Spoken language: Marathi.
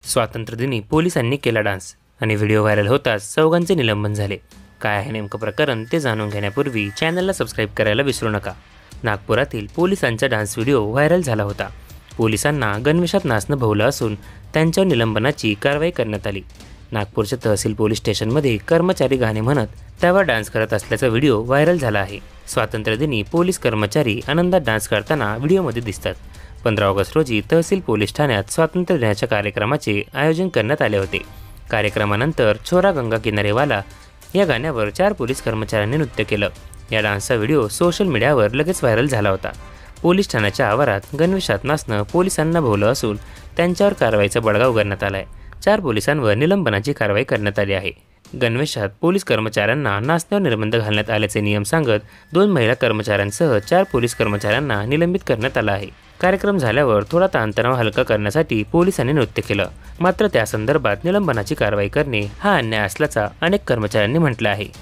स्वातंत्र्यदिनी पोलिसांनी केला डान्स आणि व्हिडिओ व्हायरल होताच चौघांचे निलंबन झाले। काय आहे नेमकं प्रकरण ते जाणून घेण्यापूर्वी चॅनलला सबस्क्राईब करायला विसरू नका। नागपुरातील पोलिसांचा डान्स व्हिडिओ व्हायरल झाला होता। पोलिसांना गणवेशात नाचणं भोवलं असून त्यांच्यावर निलंबनाची कारवाई करण्यात आली। नागपूरच्या तहसील पोलीस स्टेशनमध्ये कर्मचारी गाणे म्हणत त्यावर डान्स करत असल्याचा व्हिडिओ व्हायरल झाला आहे। स्वातंत्र्यदिनी पोलीस कर्मचारी आनंदात डान्स करताना व्हिडिओमध्ये दिसतात। 15 ऑगस्ट रोजी तहसील पोलीस ठाण्यात स्वातंत्र्य दिनाच्या कार्यक्रमाचे आयोजन करण्यात आले होते। कार्यक्रमानंतर छोरा गंगा किनारेवाला या गाण्यावर 4 पोलीस कर्मचाऱ्यांनी नृत्य केलं। या डान्सचा व्हिडिओ सोशल मीडियावर लगेच व्हायरल झाला होता। पोलीस ठाण्याच्या आवारात गणवेशात नाचणं पोलिसांना भोवलं असून त्यांच्यावर कारवाईचा बडगा उगारण्यात आला आहे। 4 पोलिसांवर निलंबनाची कारवाई करण्यात आली आहे। गणवेशात पोलीस कर्मचाऱ्यांना नाचण्यावर निर्बंध घालण्यात आल्याचे नियम सांगत 2 महिला कर्मचाऱ्यांसह 4 पोलीस कर्मचाऱ्यांना निलंबित करण्यात आलं आहे। कार्यक्रम झाल्यावर थोडा ताणतणाव हलका करण्यासाठी पोलिसांनी नृत्य केलं, मात्र त्या संदर्भात निलंबनाची कारवाई करणे हा अन्याय असल्याचा अनेक कर्मचाऱ्यांनी म्हटलं आहे।